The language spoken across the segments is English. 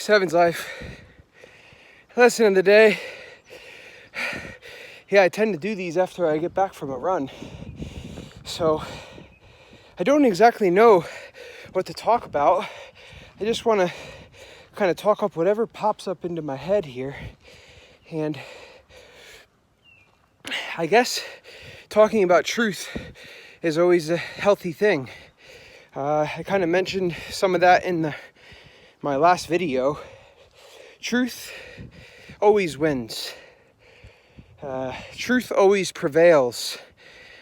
Seven's life. Lesson of the day. Yeah, I tend to do these after I get back from a run. So I don't exactly know what to talk about. I just want to kind of talk up whatever pops up into my head here. And I guess talking about truth is always a healthy thing. I kind of mentioned some of that in my last video. Truth always wins. Truth always prevails.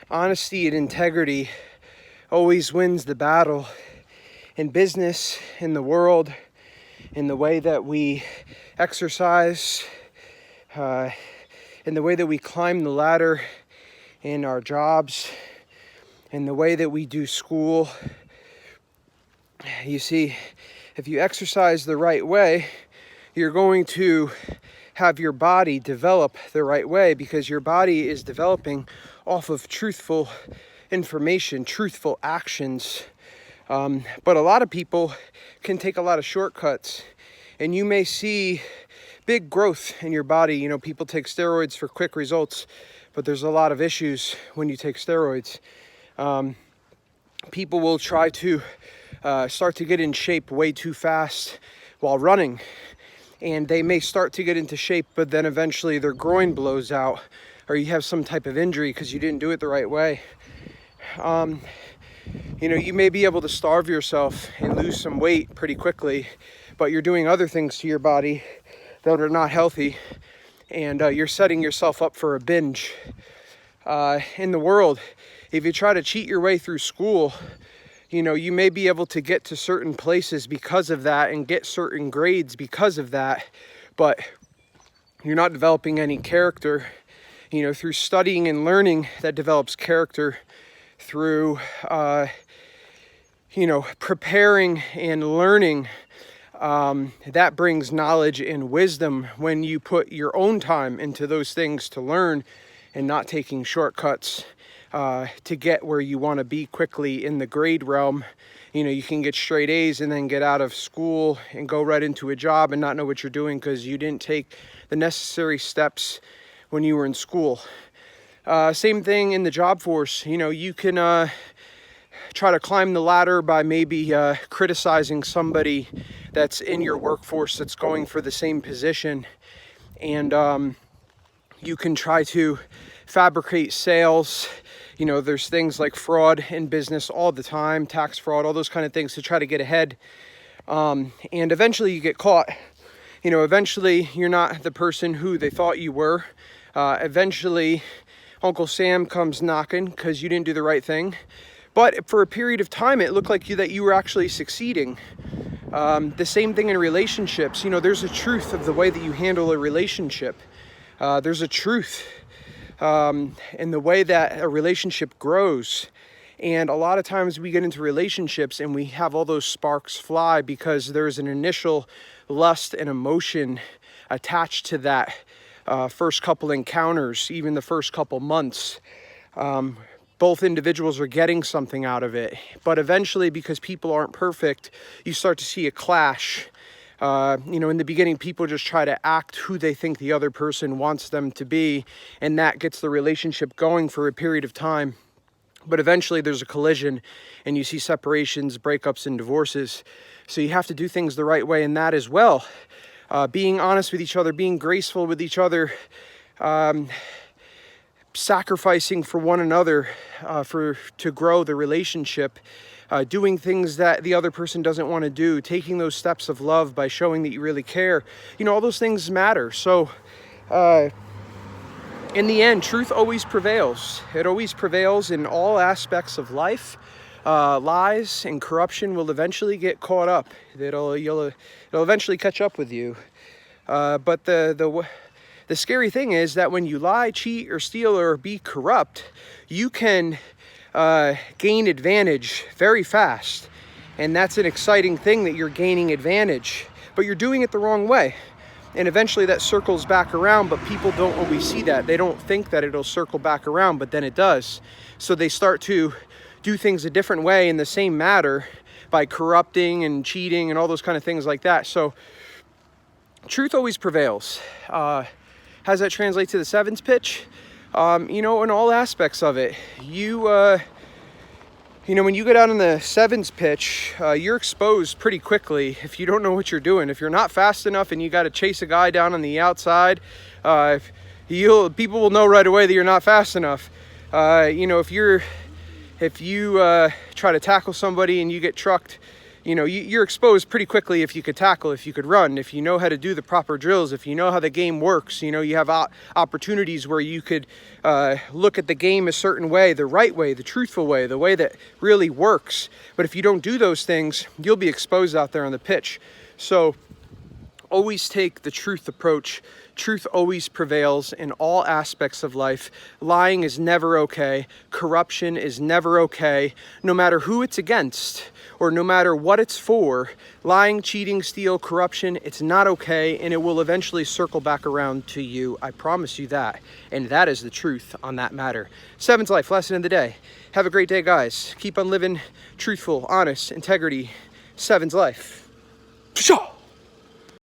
Honesty and integrity always wins the battle in business, in the world, in the way that we exercise, in the way that we climb the ladder in our jobs, in the way that we do school. You see, if you exercise the right way, you're going to have your body develop the right way, because your body is developing off of truthful information, truthful actions. But a lot of people can take a lot of shortcuts, and you may see big growth in your body. You know, people take steroids for quick results, but there's a lot of issues when you take steroids. People will try to start to get in shape way too fast while running, and they may start to get into shape, but then eventually their groin blows out, or you have some type of injury because you didn't do it the right way. You know, you may be able to starve yourself and lose some weight pretty quickly, but you're doing other things to your body that are not healthy, and you're setting yourself up for a binge. In the world, if you try to cheat your way through school, you know, you may be able to get to certain places because of that and get certain grades because of that, but you're not developing any character. You know, through studying and learning, that develops character. Through, preparing and learning, that brings knowledge and wisdom when you put your own time into those things to learn and not taking shortcuts to get where you want to be quickly in the grade realm. You know, you can get straight A's and then get out of school and go right into a job and not know what you're doing because you didn't take the necessary steps when you were in school. Same thing in the job force. You know, you can try to climb the ladder by maybe criticizing somebody that's in your workforce that's going for the same position. And you can try to fabricate sales. You know, there's things like fraud in business all the time, tax fraud, all those kind of things to try to get ahead. And eventually you get caught. You know, eventually you're not the person who they thought you were. Eventually Uncle Sam comes knocking because you didn't do the right thing. But for a period of time, it looked like that you were actually succeeding. The same thing in relationships. You know, there's a truth of the way that you handle a relationship. There's a truth in the way that a relationship grows. And a lot of times we get into relationships and we have all those sparks fly because there's an initial lust and emotion attached to that first couple encounters, even the first couple months. Both individuals are getting something out of it. But eventually, because people aren't perfect, you start to see a clash. You know, in the beginning, people just try to act who they think the other person wants them to be, and that gets the relationship going for a period of time. But eventually there's a collision and you see separations, breakups, and divorces. So you have to do things the right way in that as well. Being honest with each other, being graceful with each other, sacrificing for one another to grow the relationship, doing things that the other person doesn't want to do, taking those steps of love by showing that you really care. You know, all those things matter. So in the end, truth always prevails. It always prevails in all aspects of life. Lies and corruption will eventually get caught up. It'll eventually catch up with you. But the scary thing is that when you lie, cheat, or steal, or be corrupt, you can gain advantage very fast. And that's an exciting thing, that you're gaining advantage. But you're doing it the wrong way. And eventually that circles back around, but people don't always see that. They don't think that it'll circle back around, but then it does. So they start to do things a different way in the same matter by corrupting and cheating and all those kind of things like that. So truth always prevails. How does that translate to the sevens pitch? You know, in all aspects of it, you know, when you go down on the sevens pitch, you're exposed pretty quickly if you don't know what you're doing. If you're not fast enough and you got to chase a guy down on the outside, people will know right away that you're not fast enough. You know, if you try to tackle somebody and you get trucked, you know, you're exposed pretty quickly if you could tackle, if you could run, if you know how to do the proper drills, if you know how the game works. You know, you have opportunities where you could look at the game a certain way, the right way, the truthful way, the way that really works. But if you don't do those things, you'll be exposed out there on the pitch. So always take the truth approach. Truth always prevails in all aspects of life. Lying is never okay. Corruption is never okay. No matter who it's against or no matter what it's for, lying, cheating, steal, corruption, it's not okay, and it will eventually circle back around to you. I promise you that. And that is the truth on that matter. Sevens Life, lesson of the day. Have a great day, guys. Keep on living truthful, honest, integrity. Sevens Life. Pshaw!